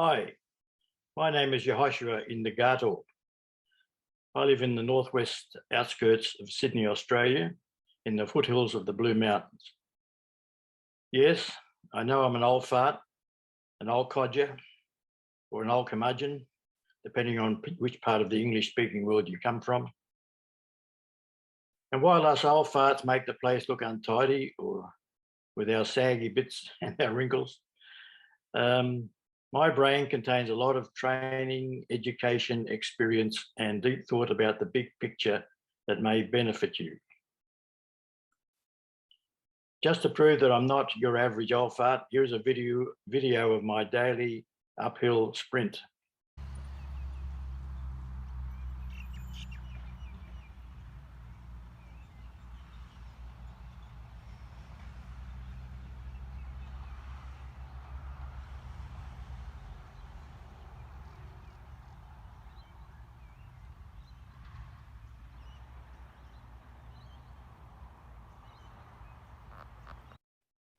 Hi, my name is Yehoshua Indagator. I live in the northwest outskirts of Sydney, Australia, in the foothills of the Blue Mountains. Yes, I know I'm an old fart, an old codger, or an old curmudgeon, depending on which part of the English-speaking world you come from. And while us old farts make the place look untidy, or with our saggy bits and our wrinkles, my brain contains a lot of training, education, experience, and deep thought about the big picture that may benefit you. Just to prove that I'm not your average old fart, here's a video of my daily uphill sprint.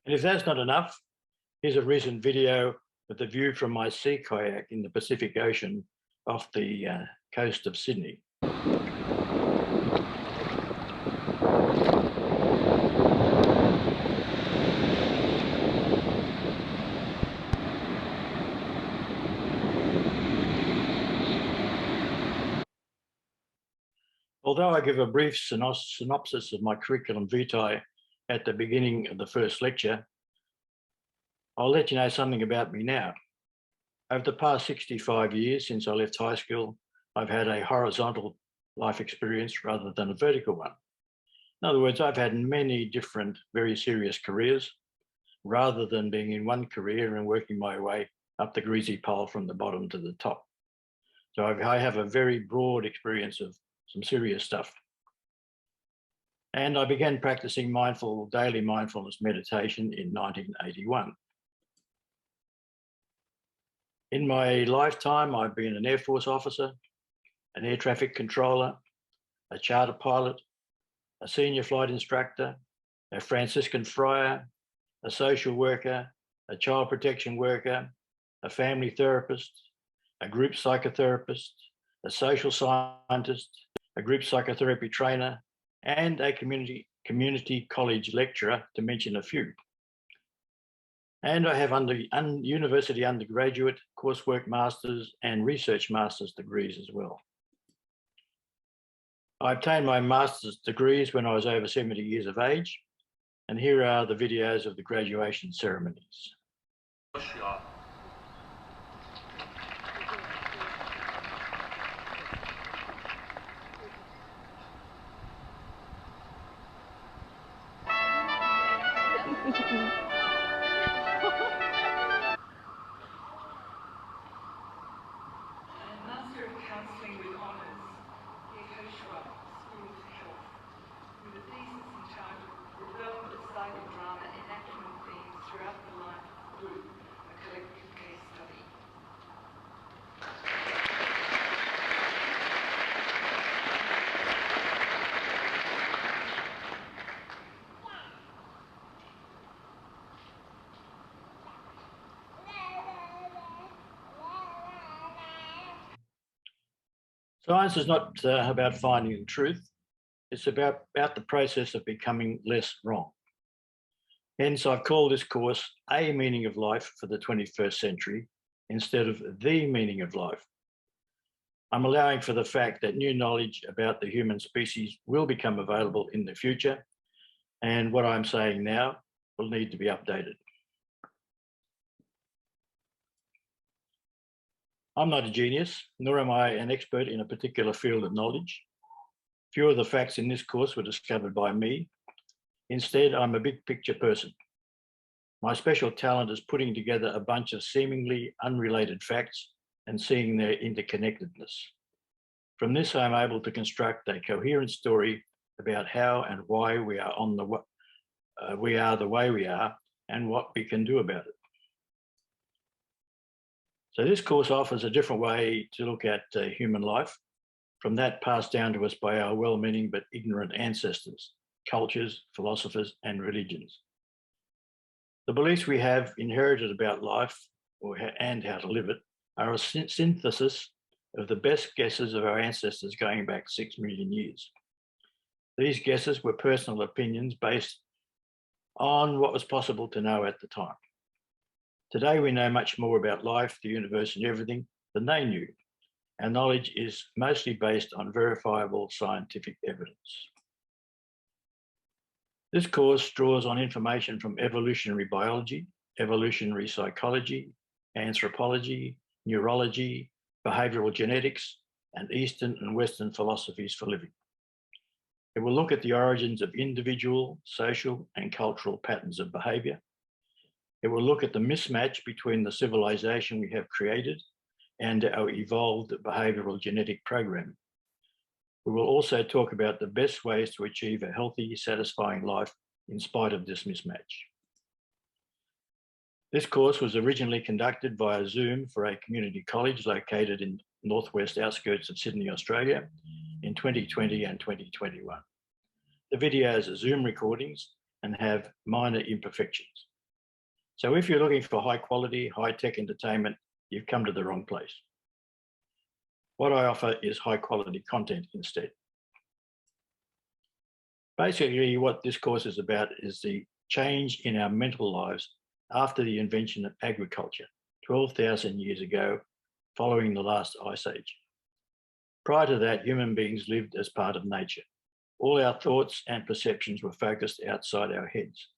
And if that's not enough, here's a recent video with the view from my sea kayak in the Pacific Ocean off the coast of Sydney. Although I give a brief synopsis of my curriculum vitae at the beginning of the first lecture, I'll let you know something about me now. Over the past 65 years since I left high school, I've had a horizontal life experience rather than a vertical one. In other words, I've had many different, very serious careers, rather than being in one career and working my way up the greasy pole from the bottom to the top. So I have a very broad experience of some serious stuff. And I began practicing daily mindfulness meditation in 1981. In my lifetime, I've been an Air Force officer, an air traffic controller, a charter pilot, a senior flight instructor, a Franciscan friar, a social worker, a child protection worker, a family therapist, a group psychotherapist, a social scientist, a group psychotherapy trainer, and a community college lecturer, to mention a few. And I have university undergraduate, coursework masters, and research master's degrees as well. I obtained my master's degrees when I was over 70 years of age, and here are the videos of the graduation ceremonies. Master of Counselling with Honours, Yehoshua, School of Health, with a thesis in charge of development of psychodrama enactment themes throughout the life of the group, a collective case study. Science is not about finding the truth. It's about the process of becoming less wrong. Hence, I've called this course A Meaning of Life for the 21st Century instead of The Meaning of Life. I'm allowing for the fact that new knowledge about the human species will become available in the future, and what I'm saying now will need to be updated. I'm not a genius, nor am I an expert in a particular field of knowledge. Few of the facts in this course were discovered by me. Instead, I'm a big picture person. My special talent is putting together a bunch of seemingly unrelated facts and seeing their interconnectedness. From this, I'm able to construct a coherent story about how and why we are the way we are and what we can do about it. So this course offers a different way to look at human life, from that passed down to us by our well-meaning but ignorant ancestors, cultures, philosophers, and religions. The beliefs we have inherited about life and how to live it are a synthesis of the best guesses of our ancestors going back 6 million years. These guesses were personal opinions based on what was possible to know at the time. Today, we know much more about life, the universe, and everything than they knew. Our knowledge is mostly based on verifiable scientific evidence. This course draws on information from evolutionary biology, evolutionary psychology, anthropology, neurology, behavioural genetics, and Eastern and Western philosophies for living. It will look at the origins of individual, social, and cultural patterns of behaviour. It will look at the mismatch between the civilization we have created and our evolved behavioural genetic programming. We will also talk about the best ways to achieve a healthy, satisfying life in spite of this mismatch. This course was originally conducted via Zoom for a community college located in northwest outskirts of Sydney, Australia in 2020 and 2021. The videos are Zoom recordings and have minor imperfections. So if you're looking for high quality, high-tech entertainment, you've come to the wrong place. What I offer is high quality content instead. Basically, what this course is about is the change in our mental lives after the invention of agriculture 12,000 years ago, following the last ice age. Prior to that, human beings lived as part of nature. All our thoughts and perceptions were focused outside our heads.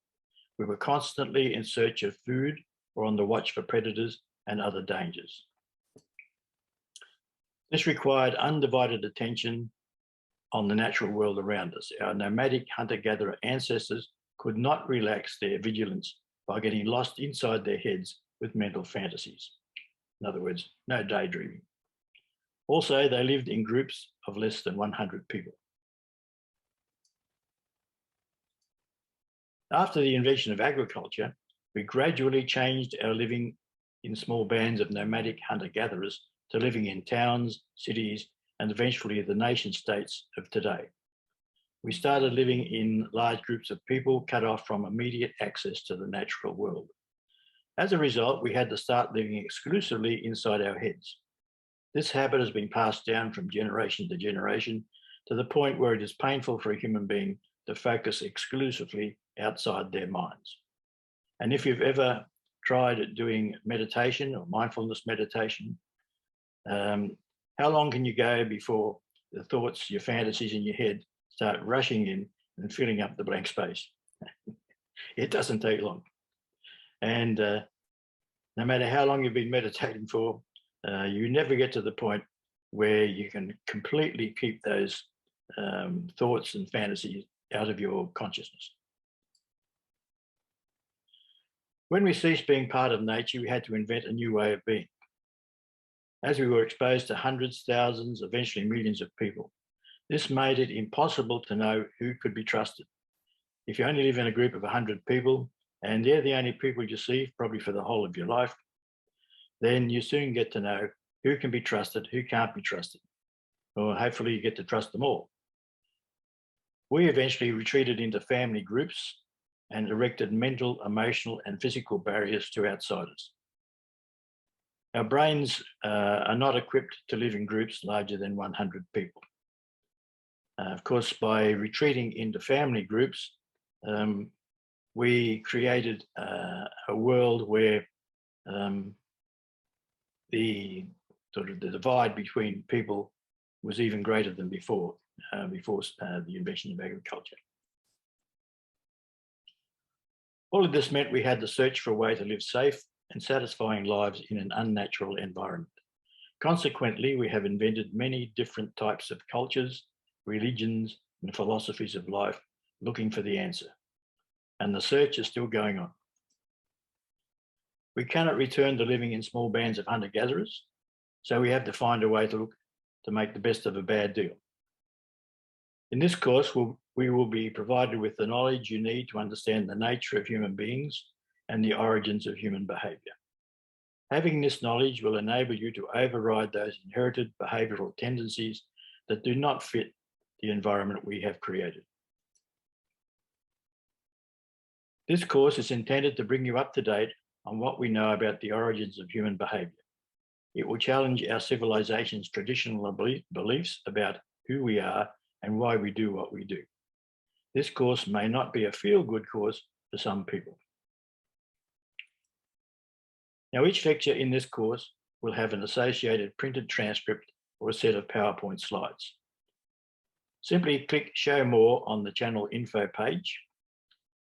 We were constantly in search of food or on the watch for predators and other dangers. This required undivided attention on the natural world around us. Our nomadic hunter-gatherer ancestors could not relax their vigilance by getting lost inside their heads with mental fantasies. In other words, no daydreaming. Also, they lived in groups of less than 100 people. After the invention of agriculture, we gradually changed our living in small bands of nomadic hunter-gatherers to living in towns, cities, and eventually the nation states of today. We started living in large groups of people cut off from immediate access to the natural world. As a result, we had to start living exclusively inside our heads. This habit has been passed down from generation to generation to the point where it is painful for a human being to focus exclusively outside their minds. And if you've ever tried doing meditation or mindfulness meditation, how long can you go before the thoughts, your fantasies in your head start rushing in and filling up the blank space? It doesn't take long. And no matter how long you've been meditating for, you never get to the point where you can completely keep those thoughts and fantasies out of your consciousness. When we ceased being part of nature, we had to invent a new way of being. As we were exposed to hundreds, thousands, eventually millions of people, this made it impossible to know who could be trusted. If you only live in a group of 100 people, and they're the only people you see probably for the whole of your life, then you soon get to know who can be trusted, who can't be trusted, or hopefully you get to trust them all. We eventually retreated into family groups and erected mental, emotional, and physical barriers to outsiders. Our brains are not equipped to live in groups larger than 100 people. Of course, by retreating into family groups, we created a world where the divide between people was even greater than before the invention of agriculture. All of this meant we had to search for a way to live safe and satisfying lives in an unnatural environment. Consequently, we have invented many different types of cultures, religions, and philosophies of life looking for the answer. And the search is still going on. We cannot return to living in small bands of hunter-gatherers, so we have to find a way to make the best of a bad deal. In this course, we will be provided with the knowledge you need to understand the nature of human beings and the origins of human behaviour. Having this knowledge will enable you to override those inherited behavioural tendencies that do not fit the environment we have created. This course is intended to bring you up to date on what we know about the origins of human behaviour. It will challenge our civilization's traditional beliefs about who we are and why we do what we do. This course may not be a feel-good course for some people. Now, each lecture in this course will have an associated printed transcript or a set of PowerPoint slides. Simply click Show More on the channel info page.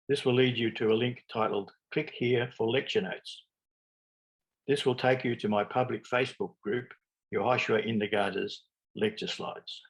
This will lead you to a link titled Click Here for Lecture Notes. This will take you to my public Facebook group, Yehoshua Indagator's lecture slides.